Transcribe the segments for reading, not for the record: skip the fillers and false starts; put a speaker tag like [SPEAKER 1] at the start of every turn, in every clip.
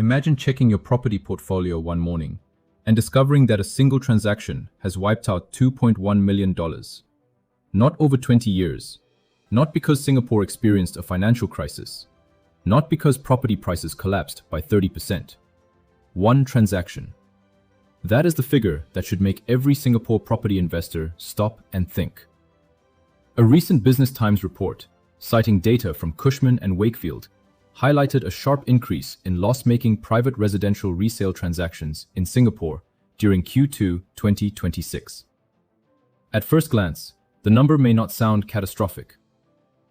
[SPEAKER 1] Imagine checking your property portfolio one morning and discovering that a single transaction has wiped out $2.1 million. Not over 20 years. Not because Singapore experienced a financial crisis. Not because property prices collapsed by 30%. One transaction. That is the figure that should make every Singapore property investor stop and think. A recent Business Times report, citing data from Cushman and Wakefield, highlighted a sharp increase in loss-making private residential resale transactions in Singapore during Q2 2026. At first glance, the number may not sound catastrophic.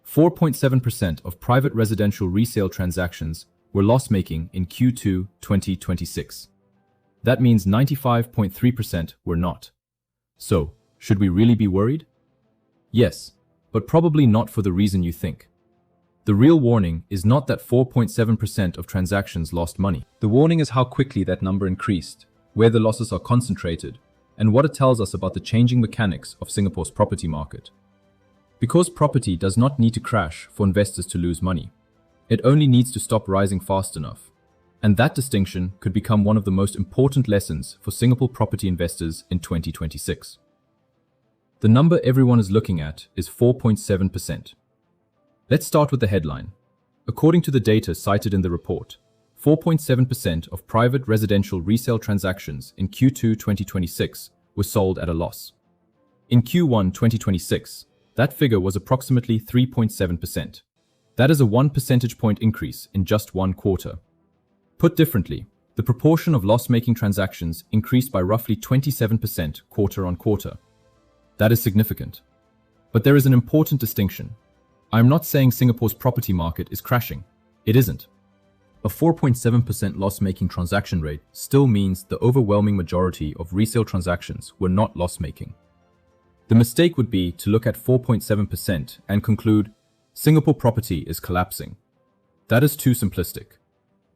[SPEAKER 1] 4.7% of private residential resale transactions were loss-making in Q2 2026. That means 95.3% were not. So, should we really be worried? Yes, but probably not for the reason you think. The real warning is not that 4.7% of transactions lost money. The warning is how quickly that number increased, where the losses are concentrated, and what it tells us about the changing mechanics of Singapore's property market. Because property does not need to crash for investors to lose money. It only needs to stop rising fast enough. And that distinction could become one of the most important lessons for Singapore property investors in 2026. The number everyone is looking at is 4.7%. Let's start with the headline. According to the data cited in the report, 4.7% of private residential resale transactions in Q2 2026 were sold at a loss. In Q1 2026, that figure was approximately 3.7%. That is a 1 percentage point increase in just one quarter. Put differently, the proportion of loss-making transactions increased by roughly 27% quarter on quarter. That is significant. But there is an important distinction. I am not saying Singapore's property market is crashing. It isn't. A 4.7% loss-making transaction rate still means the overwhelming majority of resale transactions were not loss-making. The mistake would be to look at 4.7% and conclude, Singapore property is collapsing. That is too simplistic.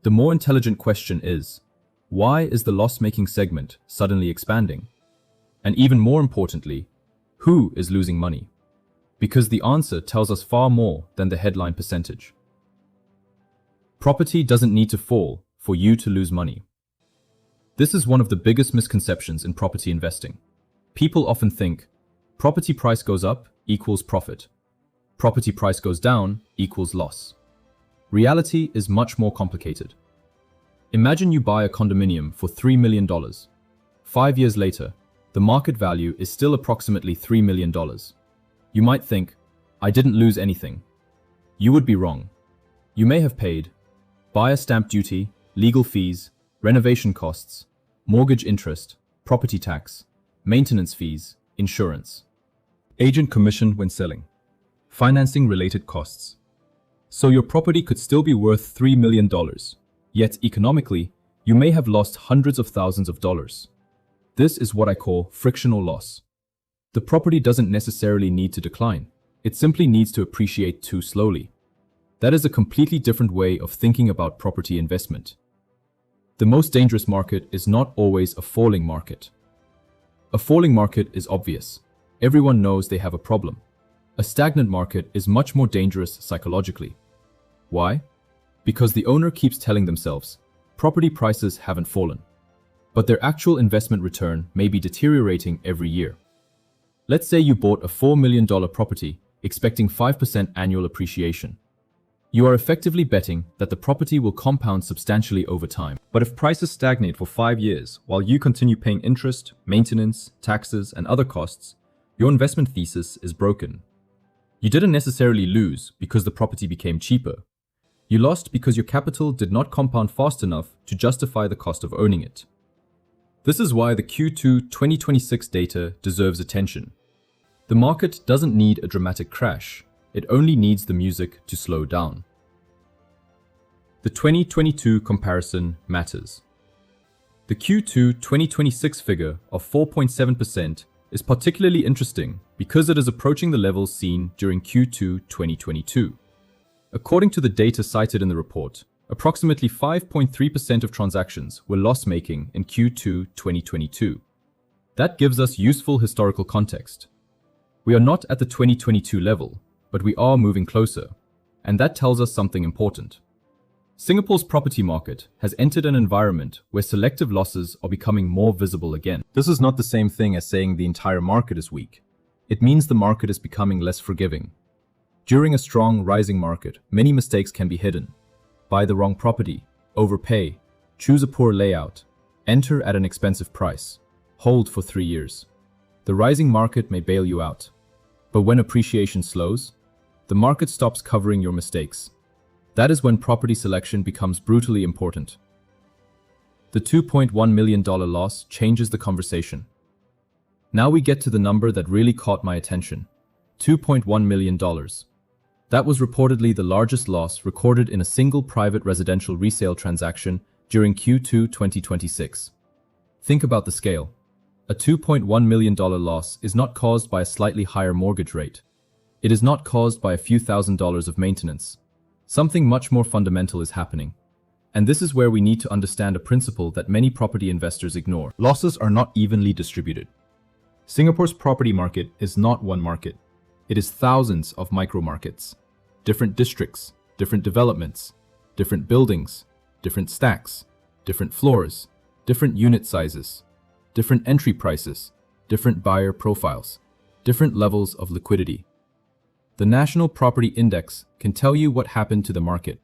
[SPEAKER 1] The more intelligent question is, why is the loss-making segment suddenly expanding? And even more importantly, who is losing money? Because the answer tells us far more than the headline percentage. Property doesn't need to fall for you to lose money. This is one of the biggest misconceptions in property investing. People often think, property price goes up equals profit. Property price goes down equals loss. Reality is much more complicated. Imagine you buy a condominium for $3 million. 5 years later, the market value is still approximately $3 million. You might think, I didn't lose anything. You would be wrong. You may have paid buyer stamp duty, legal fees, renovation costs, mortgage interest, property tax, maintenance fees, insurance, agent commission when selling, financing related costs. So your property could still be worth $3 million, yet economically, you may have lost hundreds of thousands of dollars. This is what I call frictional loss. The property doesn't necessarily need to decline. It simply needs to appreciate too slowly. That is a completely different way of thinking about property investment. The most dangerous market is not always a falling market. A falling market is obvious. Everyone knows they have a problem. A stagnant market is much more dangerous psychologically. Why? Because the owner keeps telling themselves, property prices haven't fallen. But their actual investment return may be deteriorating every year. Let's say you bought a $4 million property expecting 5% annual appreciation. You are effectively betting that the property will compound substantially over time. But if prices stagnate for 5 years while you continue paying interest, maintenance, taxes, and other costs, your investment thesis is broken. You didn't necessarily lose because the property became cheaper. You lost because your capital did not compound fast enough to justify the cost of owning it. This is why the Q2 2026 data deserves attention. The market doesn't need a dramatic crash. It only needs the music to slow down. The 2022 comparison matters. The Q2 2026 figure of 4.7% is particularly interesting because it is approaching the levels seen during Q2 2022. According to the data cited in the report, approximately 5.3% of transactions were loss-making in Q2 2022. That gives us useful historical context. We are not at the 2022 level, but we are moving closer, and that tells us something important. Singapore's property market has entered an environment where selective losses are becoming more visible again. This is not the same thing as saying the entire market is weak. It means the market is becoming less forgiving. During a strong, rising market, many mistakes can be hidden. Buy the wrong property, overpay, choose a poor layout, enter at an expensive price, hold for 3 years. The rising market may bail you out. But when appreciation slows, the market stops covering your mistakes. That is when property selection becomes brutally important. The $2.1 million loss changes the conversation. Now we get to the number that really caught my attention. $2.1 million. That was reportedly the largest loss recorded in a single private residential resale transaction during Q2 2026. Think about the scale. A $2.1 million loss is not caused by a slightly higher mortgage rate. It is not caused by a few $1,000s of maintenance. Something much more fundamental is happening. And this is where we need to understand a principle that many property investors ignore. Losses are not evenly distributed. Singapore's property market is not one market. It is thousands of micro-markets. Different districts, different developments, different buildings, different stacks, different floors, different unit sizes, different entry prices, different buyer profiles, different levels of liquidity. The National Property Index can tell you what happened to the market.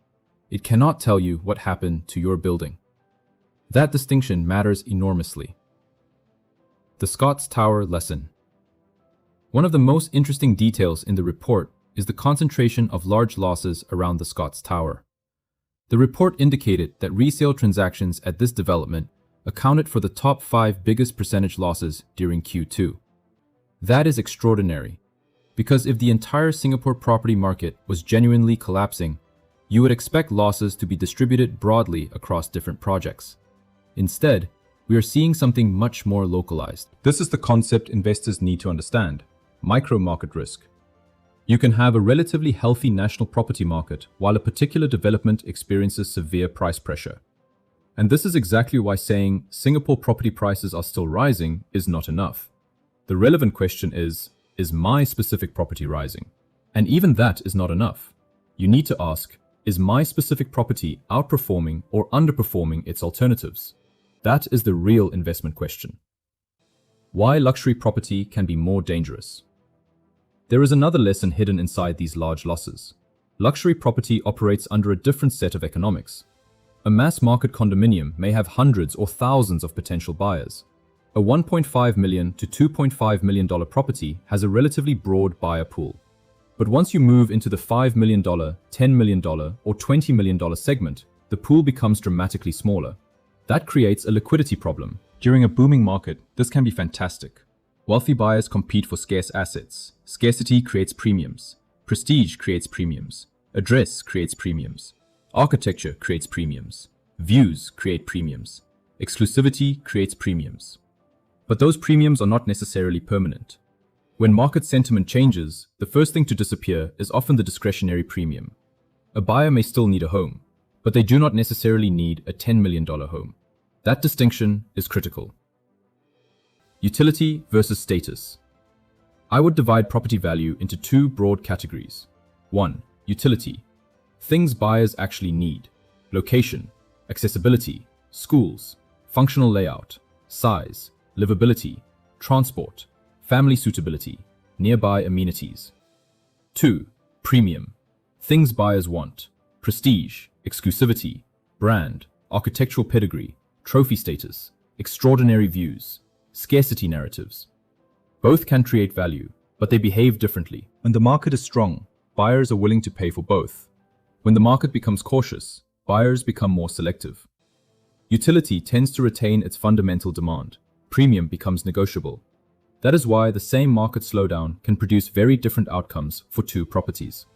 [SPEAKER 1] It cannot tell you what happened to your building. That distinction matters enormously. The Scotts Tower lesson. One of the most interesting details in the report is the concentration of large losses around the Scotts Tower. The report indicated that resale transactions at this development accounted for the top 5 biggest percentage losses during Q2. That is extraordinary, because if the entire Singapore property market was genuinely collapsing, you would expect losses to be distributed broadly across different projects. Instead, we are seeing something much more localized. This is the concept investors need to understand: micro-market risk. You can have a relatively healthy national property market while a particular development experiences severe price pressure. And this is exactly why saying Singapore property prices are still rising is not enough. The relevant question is my specific property rising? And even that is not enough. You need to ask, is my specific property outperforming or underperforming its alternatives? That is the real investment question. Why luxury property can be more dangerous. There is another lesson hidden inside these large losses. Luxury property operates under a different set of economics. A mass market condominium may have hundreds or thousands of potential buyers. A $1.5 million to $2.5 million property has a relatively broad buyer pool. But once you move into the $5 million, $10 million, or $20 million segment, the pool becomes dramatically smaller. That creates a liquidity problem. During a booming market, this can be fantastic. Wealthy buyers compete for scarce assets. Scarcity creates premiums. Prestige creates premiums. Address creates premiums. Architecture creates premiums. Views create premiums. Exclusivity creates premiums. But those premiums are not necessarily permanent. When market sentiment changes, the first thing to disappear is often the discretionary premium. A buyer may still need a home, but they do not necessarily need a $10 million home. That distinction is critical. Utility versus status. I would divide property value into 2 broad categories. 1. Utility. Things buyers actually need. Location, accessibility, schools, functional layout, size, livability, transport, family suitability, nearby amenities. 2. Premium. Things buyers want. Prestige, exclusivity, brand, architectural pedigree, trophy status, extraordinary views, scarcity narratives. Both can create value, but they behave differently. When the market is strong, buyers are willing to pay for both. When the market becomes cautious, buyers become more selective. Utility tends to retain its fundamental demand. Premium becomes negotiable. That is why the same market slowdown can produce very different outcomes for 2 properties.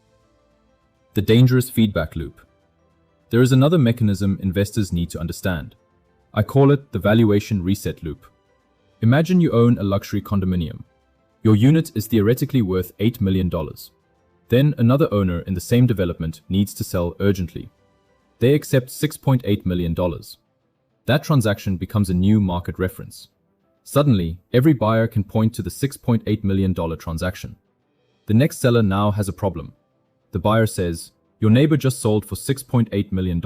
[SPEAKER 1] The dangerous feedback loop. There is another mechanism investors need to understand. I call it the valuation reset loop. Imagine you own a luxury condominium. Your unit is theoretically worth $8 million. Then another owner in the same development needs to sell urgently. They accept $6.8 million. That transaction becomes a new market reference. Suddenly, every buyer can point to the $6.8 million transaction. The next seller now has a problem. The buyer says, Your neighbor just sold for $6.8 million.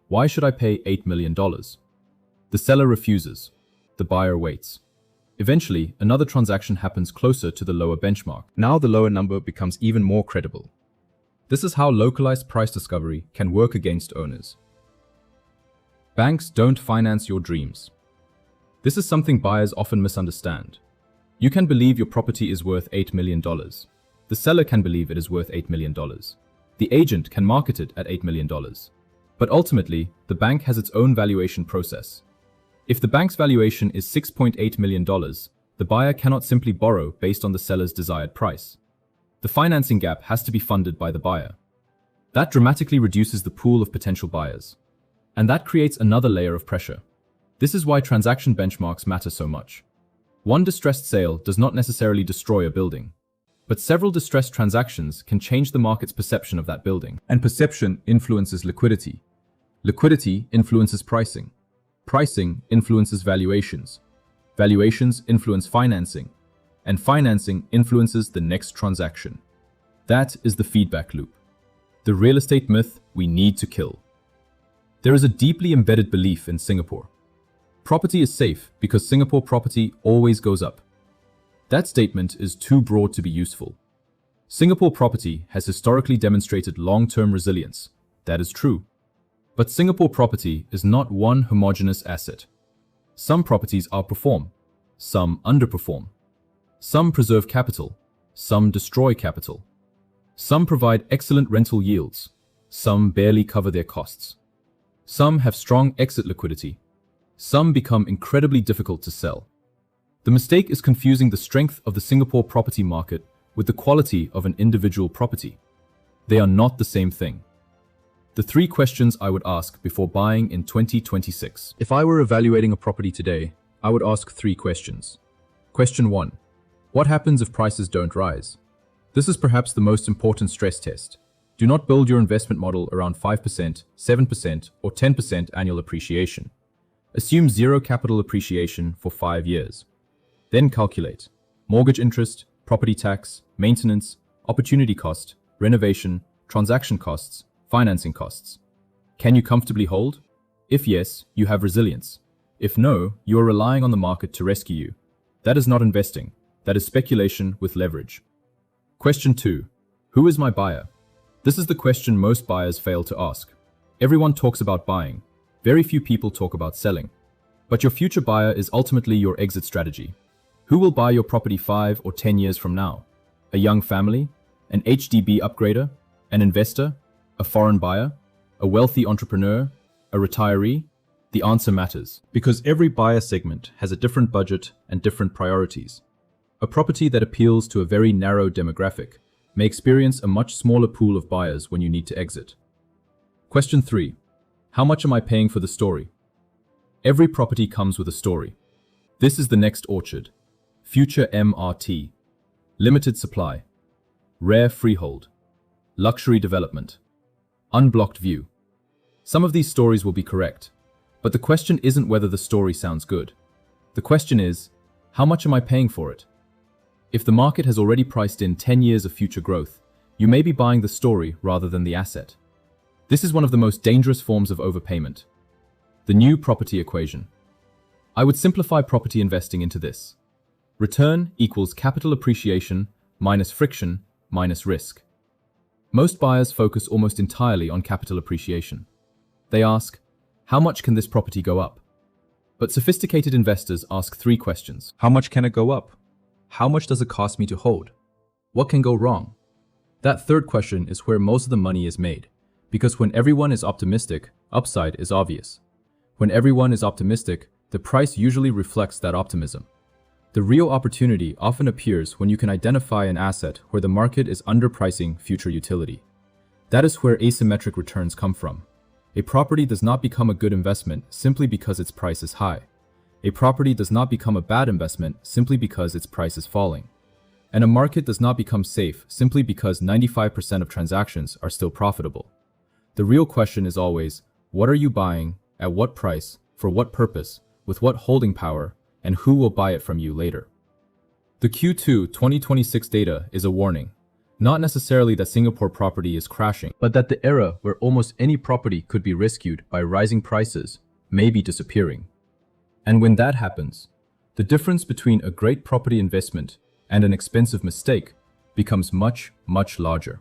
[SPEAKER 1] Why should I pay $8 million? The seller refuses. The buyer waits. Eventually, another transaction happens closer to the lower benchmark. Now the lower number becomes even more credible. This is how localized price discovery can work against owners. Banks don't finance your dreams. This is something buyers often misunderstand. You can believe your property is worth $8 million. The seller can believe it is worth $8 million. The agent can market it at $8 million. But ultimately, the bank has its own valuation process. If the bank's valuation is $6.8 million, the buyer cannot simply borrow based on the seller's desired price. The financing gap has to be funded by the buyer. That dramatically reduces the pool of potential buyers. And that creates another layer of pressure. This is why transaction benchmarks matter so much. One distressed sale does not necessarily destroy a building. But several distressed transactions can change the market's perception of that building. And perception influences liquidity. Liquidity influences pricing. Pricing influences valuations. Valuations influence financing. And financing influences the next transaction. That is the feedback loop. The real estate myth we need to kill. There is a deeply embedded belief in Singapore. Property is safe because Singapore property always goes up. That statement is too broad to be useful. Singapore property has historically demonstrated long-term resilience. That is true. But Singapore property is not one homogeneous asset. Some properties outperform, some underperform. Some preserve capital, some destroy capital. Some provide excellent rental yields, some barely cover their costs. Some have strong exit liquidity. Some become incredibly difficult to sell. The mistake is confusing the strength of the Singapore property market with the quality of an individual property. They are not the same thing. The 3 questions I would ask before buying in 2026. If I were evaluating a property today, I would ask 3 questions. Question 1. What happens if prices don't rise? This is perhaps the most important stress test. Do not build your investment model around 5%, 7%, or 10% annual appreciation. Assume 0 capital appreciation for 5 years. Then calculate mortgage interest, property tax, maintenance, opportunity cost, renovation, transaction costs, financing costs. Can you comfortably hold? If yes, you have resilience. If no, you are relying on the market to rescue you. That is not investing. That is speculation with leverage. Question 2. Who is my buyer? This is the question most buyers fail to ask. Everyone talks about buying. Very few people talk about selling. But your future buyer is ultimately your exit strategy. Who will buy your property 5 or 10 years from now? A young family? An HDB upgrader? An investor? A foreign buyer? A wealthy entrepreneur? A retiree? The answer matters, because every buyer segment has a different budget and different priorities. A property that appeals to a very narrow demographic may experience a much smaller pool of buyers when you need to exit. Question 3. How much am I paying for the story? Every property comes with a story. This is the next orchard. Future MRT. Limited supply. Rare freehold. Luxury development. Unblocked view. Some of these stories will be correct, but the question isn't whether the story sounds good. The question is, how much am I paying for it? If the market has already priced in 10 years of future growth, you may be buying the story rather than the asset. This is one of the most dangerous forms of overpayment. The new property equation. I would simplify property investing into this. Return equals capital appreciation minus friction minus risk. Most buyers focus almost entirely on capital appreciation. They ask, how much can this property go up? But sophisticated investors ask 3 questions. How much can it go up? How much does it cost me to hold? What can go wrong? That third question is where most of the money is made, because when everyone is optimistic, upside is obvious. When everyone is optimistic, the price usually reflects that optimism. The real opportunity often appears when you can identify an asset where the market is underpricing future utility. That is where asymmetric returns come from. A property does not become a good investment simply because its price is high. A property does not become a bad investment simply because its price is falling. And a market does not become safe simply because 95% of transactions are still profitable. The real question is always, what are you buying, at what price, for what purpose, with what holding power, and who will buy it from you later? The Q2 2026 data is a warning. Not necessarily that Singapore property is crashing, but that the era where almost any property could be rescued by rising prices may be disappearing. And when that happens, the difference between a great property investment and an expensive mistake becomes much, much larger.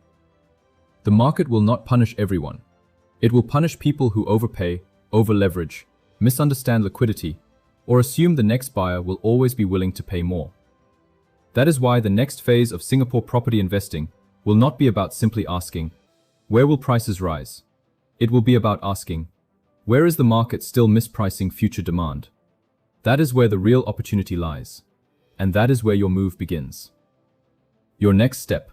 [SPEAKER 1] The market will not punish everyone. It will punish people who overpay, over-leverage, misunderstand liquidity, or assume the next buyer will always be willing to pay more. That is why the next phase of Singapore property investing will not be about simply asking, where will prices rise? It will be about asking, where is the market still mispricing future demand? That is where the real opportunity lies. And that is where your move begins. Your next step.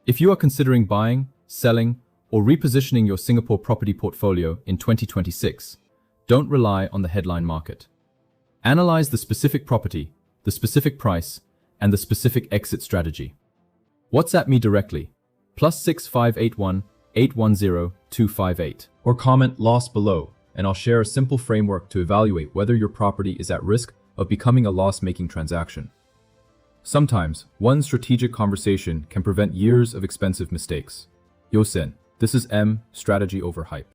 [SPEAKER 1] If you are considering buying, selling, or repositioning your Singapore property portfolio in 2026, don't rely on the headline market. Analyze the specific property, the specific price, and the specific exit strategy. WhatsApp me directly, +6581 810 258, or comment loss below, and I'll share a simple framework to evaluate whether your property is at risk of becoming a loss-making transaction. Sometimes, one strategic conversation can prevent years of expensive mistakes. Yo Sen, this is M, strategy over hype.